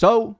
So,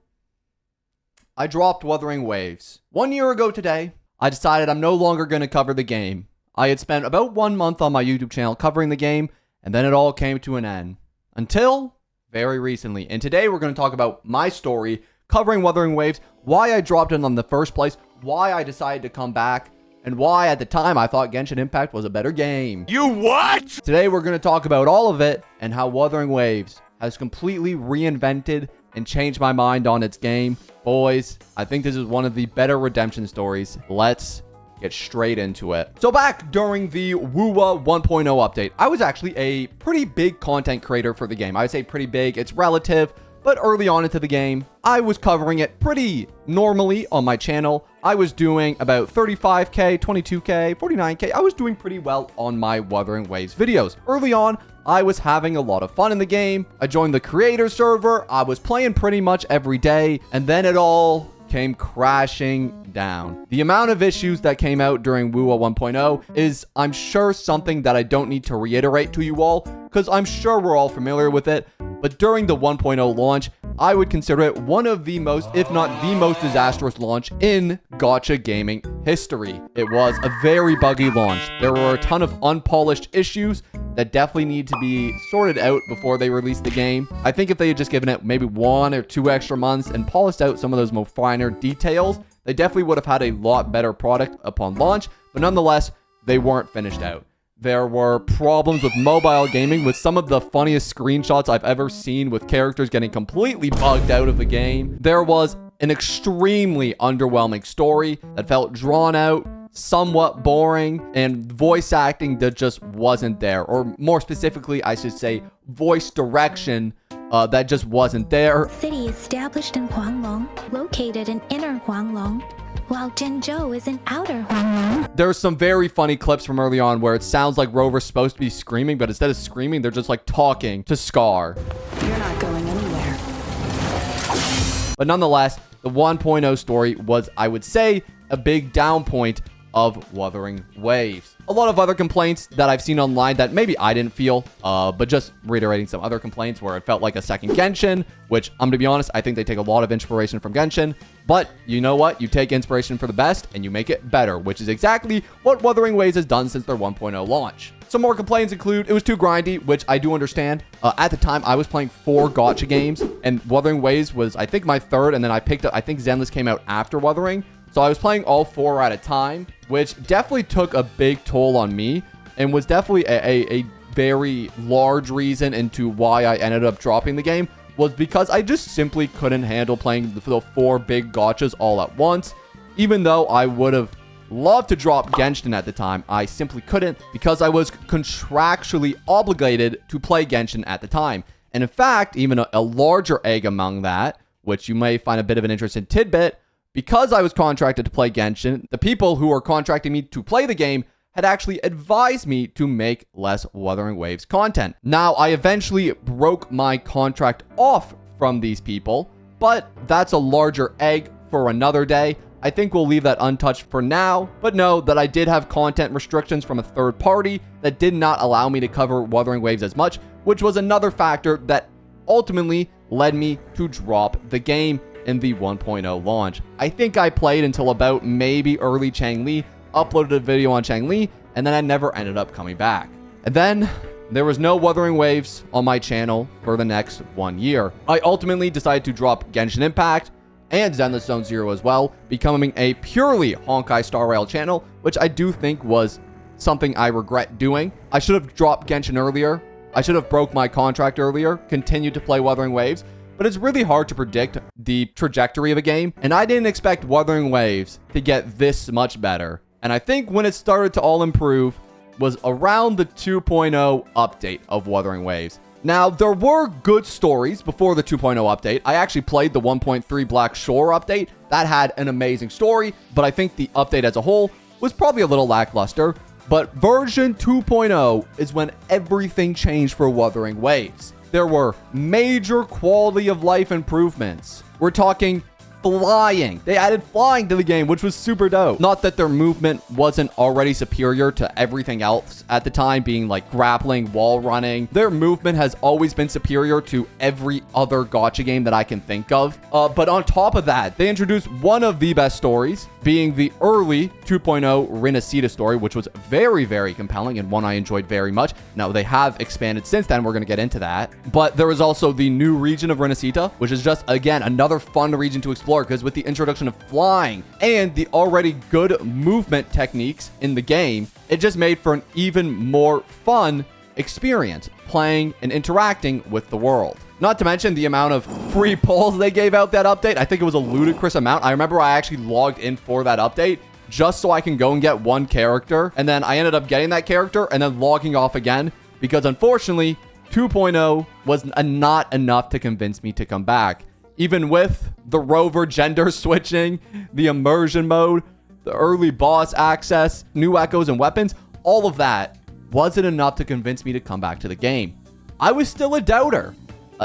I dropped Wuthering Waves. 1 year ago today, I decided I'm no longer going to cover the game. I had spent about 1 month on my YouTube channel covering the game, and then it all came to an end. Until very recently. And today we're going to talk about my story, covering Wuthering Waves, why I dropped it in the first place, why I decided to come back, and why at the time I thought Genshin Impact was a better game. You what? Today we're going to talk about all of it and how Wuthering Waves has completely reinvented and changed my mind on its game. Boys, I think this is one of the better redemption stories. Let's get straight into it. So back during the WUWA 1.0 update, I was actually a pretty big content creator for the game. I would say pretty big, it's relative, but early on into the game, I was covering it pretty normally on my channel. I was doing about 35k, 22k, 49k. I was doing pretty well on my Wuthering Waves videos. Early on, I was having a lot of fun in the game. I joined the creator server. I was playing pretty much every day, and then it all came crashing down. The amount of issues that came out during WUWA 1.0 is, I'm sure, something that I don't need to reiterate to you all, because I'm sure we're all familiar with it. But during the 1.0 launch, I would consider it one of the most, if not the most disastrous launch in gacha gaming history. It was a very buggy launch. There were a ton of unpolished issues that definitely need to be sorted out before they release the game. I think if they had just given it maybe 1 or 2 extra months and polished out some of those more finer details, they definitely would have had a lot better product upon launch, but nonetheless, they weren't finished out. There were problems with mobile gaming, with some of the funniest screenshots I've ever seen with characters getting completely bugged out of the game. There was an extremely underwhelming story that felt drawn out, somewhat boring, and voice acting that just wasn't there. Or more specifically, I should say, voice direction that just wasn't there. City established in Huanglong, located in inner Huanglong, while Zhengzhou is in outer Huanglong. There's some very funny clips from early on where it sounds like Rover's supposed to be screaming, but instead of screaming, they're just like talking to Scar. You're not going anywhere. But nonetheless, the 1.0 story was, I would say, a big down point of Wuthering Waves. A lot of other complaints that I've seen online that maybe I didn't feel, but just reiterating some other complaints where it felt like a second Genshin, which I'm gonna be honest, I think they take a lot of inspiration from Genshin, but you know what? You take inspiration for the best and you make it better, which is exactly what Wuthering Waves has done since their 1.0 launch. Some more complaints include, it was too grindy, which I do understand. At the time, I was playing 4 gacha games, and Wuthering Waves was, I think, my third, and then I picked up, I think Zenless came out after Wuthering. So I was playing all 4 at a time, which definitely took a big toll on me and was definitely a very large reason into why I ended up dropping the game, was because I just simply couldn't handle playing the 4 big gachas all at once. Even though I would have loved to drop Genshin at the time, I simply couldn't because I was contractually obligated to play Genshin at the time. And in fact, even a larger egg among that, which you may find a bit of an interesting tidbit, because I was contracted to play Genshin, the people who were contracting me to play the game had actually advised me to make less Wuthering Waves content. Now, I eventually broke my contract off from these people, but that's a larger egg for another day. I think we'll leave that untouched for now, but know that I did have content restrictions from a third party that did not allow me to cover Wuthering Waves as much, which was another factor that ultimately led me to drop the game in the 1.0 launch. I think I played until about maybe early Changli, uploaded a video on Changli, and then I never ended up coming back. And then there was no Wuthering Waves on my channel for the next 1 year. I ultimately decided to drop Genshin Impact and Zenless Zone Zero as well, becoming a purely Honkai Star Rail channel, which I do think was something I regret doing. I should have dropped Genshin earlier. I should have broke my contract earlier, continued to play Wuthering Waves, but it's really hard to predict the trajectory of a game, and I didn't expect Wuthering Waves to get this much better. And I think when it started to all improve was around the 2.0 update of Wuthering Waves. Now, there were good stories before the 2.0 update. I actually played the 1.3 Black Shore update. That had an amazing story, but I think the update as a whole was probably a little lackluster. But version 2.0 is when everything changed for Wuthering Waves. There were major quality of life improvements. We're talking flying. They added flying to the game, which was super dope. Not that their movement wasn't already superior to everything else at the time, being like grappling, wall running. Their movement has always been superior to every other gacha game that I can think of. But on top of that, they introduced one of the best stories, being the early 2.0 Renacita story, which was very, very compelling and one I enjoyed very much. Now, they have expanded since then. We're going to get into that. But there was also the new region of Renacita, which is just, again, another fun region to explore, because with the introduction of flying and the already good movement techniques in the game, it just made for an even more fun experience playing and interacting with the world. Not to mention the amount of free pulls they gave out that update. I think it was a ludicrous amount. I remember I actually logged in for that update just so I can go and get one character. And then I ended up getting that character and then logging off again, because unfortunately 2.0 was not enough to convince me to come back. Even with the rover gender switching, the immersion mode, the early boss access, new echoes and weapons, all of that wasn't enough to convince me to come back to the game. I was still a doubter.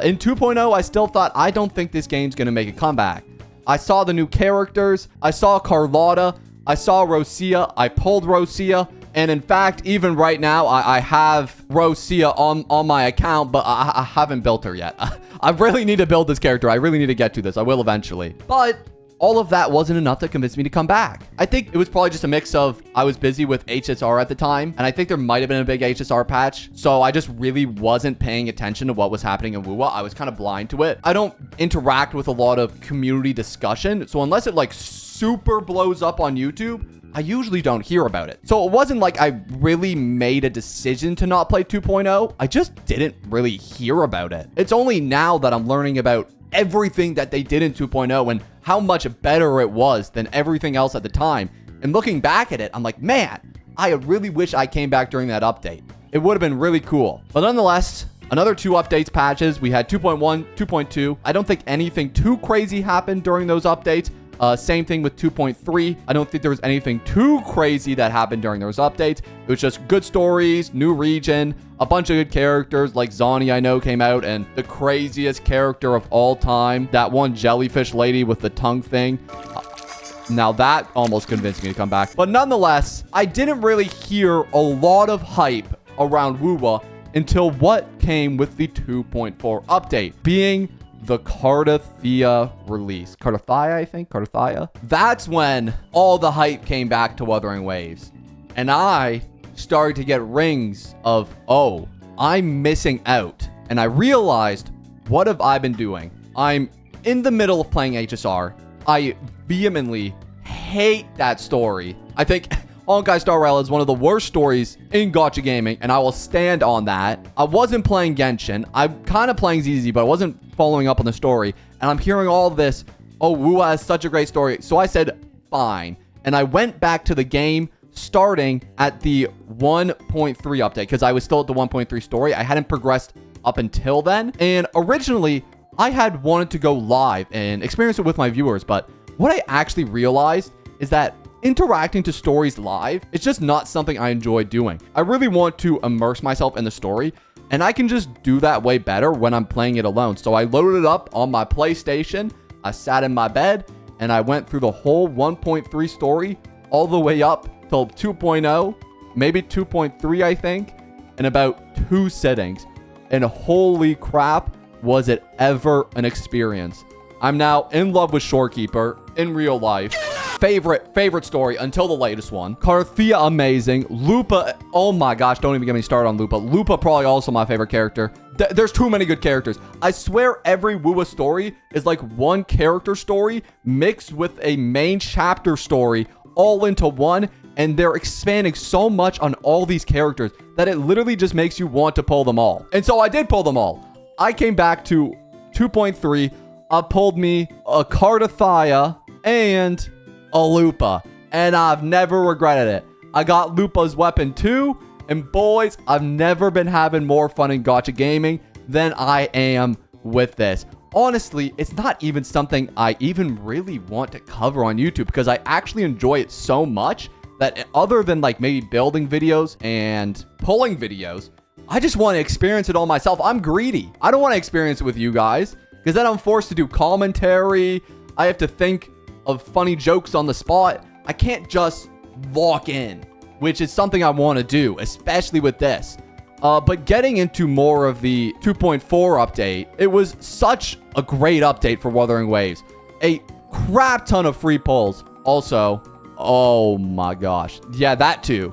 In 2.0, I still thought, I don't think this game's going to make a comeback. I saw the new characters. I saw Carlotta. I saw Rosia. I pulled Rosia. And in fact, even right now, I have Rosia on my account, but I haven't built her yet. I really need to build this character. I really need to get to this. I will eventually. But all of that wasn't enough to convince me to come back. I think it was probably just a mix of I was busy with HSR at the time, and I think there might have been a big HSR patch, so I just really wasn't paying attention to what was happening in WUWA. I was kind of blind to it. I don't interact with a lot of community discussion, so unless it like super blows up on YouTube, I usually don't hear about it. So it wasn't like I really made a decision to not play 2.0. I just didn't really hear about it. It's only now that I'm learning about everything that they did in 2.0 and how much better it was than everything else at the time. And looking back at it, I'm like, man, I really wish I came back during that update. It would have been really cool. But nonetheless, another 2 updates patches. We had 2.1, 2.2. I don't think anything too crazy happened during those updates. Same thing with 2.3. I don't think there was anything too crazy that happened during those updates. It was just good stories, new region, a bunch of good characters like Zani I know came out, and the craziest character of all time, that one jellyfish lady with the tongue thing. Now that almost convinced me to come back. But nonetheless, I didn't really hear a lot of hype around WUWA until what came with the 2.4 update, being the Cardathia release. Cardathia, I think? Cardathia? That's when all the hype came back to Wuthering Waves. And I started to get rings of, oh, I'm missing out. And I realized, what have I been doing? I'm in the middle of playing HSR. I vehemently hate that story. I think Honkai Star Rail is one of the worst stories in gacha gaming, and I will stand on that. I wasn't playing Genshin. I'm kind of playing ZZ, but I wasn't following up on the story. And I'm hearing all this, oh, WUWA has such a great story. So I said, fine. And I went back to the game starting at the 1.3 update, because I was still at the 1.3 story. I hadn't progressed up until then. And originally, I had wanted to go live and experience it with my viewers. But what I actually realized is that interacting to stories live, it's just not something I enjoy doing. I really want to immerse myself in the story, and I can just do that way better when I'm playing it alone. So I loaded it up on my PlayStation, I sat in my bed, and I went through the whole 1.3 story all the way up till 2.0, maybe 2.3, I think, in about 2 sittings. And holy crap, was it ever an experience. I'm now in love with Shorekeeper in real life. Favorite story until the latest one. Carthia, amazing. Lupa, oh my gosh, don't even get me started on Lupa. Lupa, probably also my favorite character. There's too many good characters. I swear every WUWA story is like one character story mixed with a main chapter story all into one, and they're expanding so much on all these characters that it literally just makes you want to pull them all. And so I did pull them all. I came back to 2.3. I pulled me a Cardathia and a Lupa, and I've never regretted it. I got Lupa's weapon too, and boys, I've never been having more fun in gacha gaming than I am with this. Honestly, it's not even something I even really want to cover on YouTube, because I actually enjoy it so much that other than like maybe building videos and pulling videos, I just want to experience it all myself. I'm greedy. I don't want to experience it with you guys, because then I'm forced to do commentary. I have to think of funny jokes on the spot. I can't just lock in, which is something I want to do, especially with this. But getting into more of the 2.4 update, it was such a great update for Wuthering Waves. A crap ton of free pulls. Also, oh my gosh. Yeah, that too,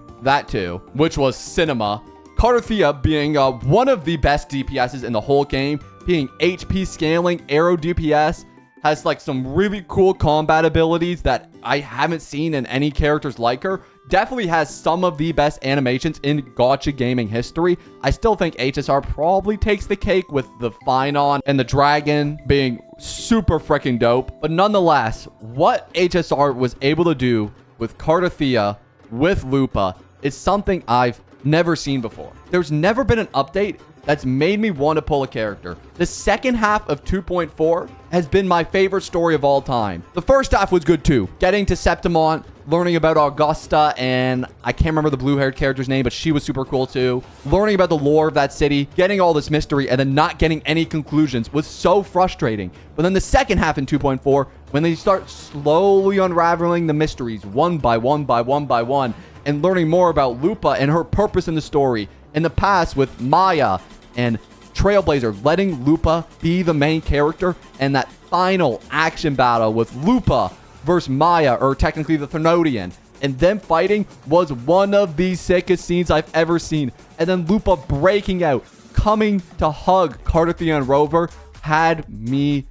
which was cinema. Cardothea being one of the best DPSs in the whole game, being HP scaling, arrow DPS, has like some really cool combat abilities that I haven't seen in any characters like her. Definitely has some of the best animations in gacha gaming history. I still think HSR probably takes the cake with the Phynon and the Dragon being super freaking dope. But nonetheless, what HSR was able to do with Cardothea, with Lupa, is something I've never seen before. There's never been an update that's made me want to pull a character. The second half of 2.4 has been my favorite story of all time. The first half was good too. Getting to Septimont, learning about Augusta, and I can't remember the blue-haired character's name, but she was super cool too. Learning about the lore of that city, getting all this mystery, and then not getting any conclusions was so frustrating. But then the second half in 2.4, when they start slowly unraveling the mysteries one by one by one by one, and learning more about Lupa and her purpose in the story, in the past with Maya and Trailblazer, letting Lupa be the main character, and that final action battle with Lupa versus Maya, or technically the Thermodian, and them fighting was one of the sickest scenes I've ever seen. And then Lupa breaking out, coming to hug Cardothea and Rover, had me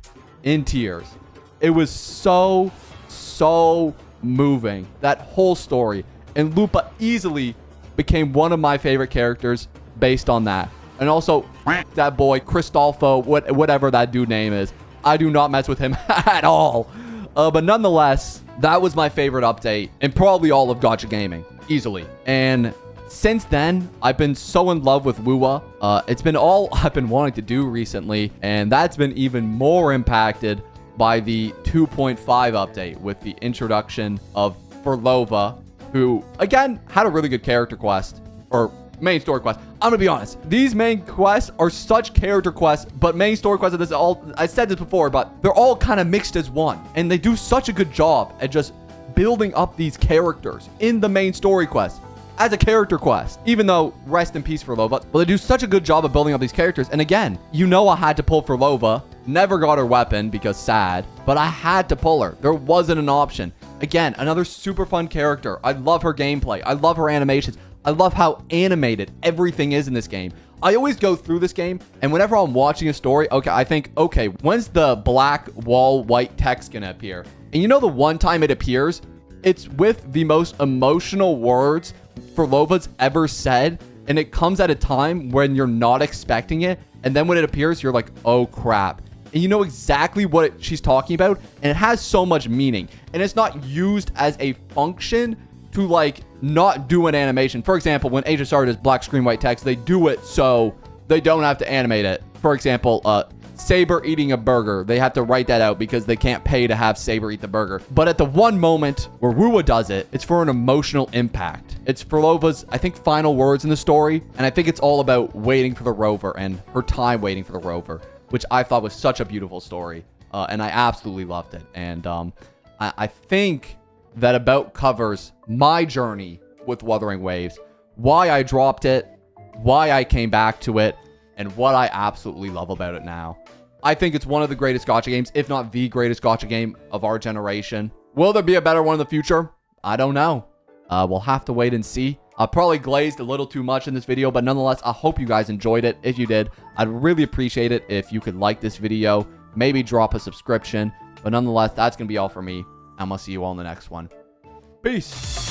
in tears. It was so moving, that whole story. And Lupa easily became one of my favorite characters based on that. And also, that boy, Cristolfo, whatever that dude name is. I do not mess with him at all. But nonetheless, that was my favorite update in probably all of gacha gaming, easily. And since then, I've been so in love with Wua. It's been all I've been wanting to do recently, and that's been even more impacted by the 2.5 update with the introduction of Furlova, who, again, had a really good character quest, or main story quest. I'm gonna be honest, these main quests are such character quests, but main story quests are this all, I said this before, but they're all kind of mixed as one, and they do such a good job at just building up these characters in the main story quest as a character quest, even though rest in peace for Lova. But they do such a good job of building up these characters. And again, you know, I had to pull for Lova, never got her weapon because sad, but I had to pull her. There wasn't an option. Again, another super fun character. I love her gameplay. I love her animations. I love how animated everything is in this game. I always go through this game, and whenever I'm watching a story, I think, okay, when's the black wall white text gonna appear? And you know, the one time it appears, it's with the most emotional words Furlova's ever said, and it comes at a time when you're not expecting it, and then when it appears, you're like, oh crap. And you know exactly what she's talking about, and it has so much meaning, and it's not used as a function to like not do an animation. For example, when HSR does black screen white text, they do it so they don't have to animate it. For example, Saber eating a burger, they have to write that out because they can't pay to have Saber eat the burger. But at the one moment where Wua does it, it's for an emotional impact. It's Furlova's, I think, final words in the story, and I think it's all about waiting for the rover and her time waiting for the rover, which I thought was such a beautiful story, and I absolutely loved it. And I think that about covers my journey with Wuthering Waves, why I dropped it, why I came back to it, and what I absolutely love about it now. I think it's one of the greatest gacha games, if not the greatest gacha game of our generation. Will there be a better one in the future? I don't know. We'll have to wait and see. I probably glazed a little too much in this video, but nonetheless, I hope you guys enjoyed it. If you did, I'd really appreciate it if you could like this video, maybe drop a subscription. But nonetheless, that's going to be all for me. I'm going to see you all in the next one. Peace.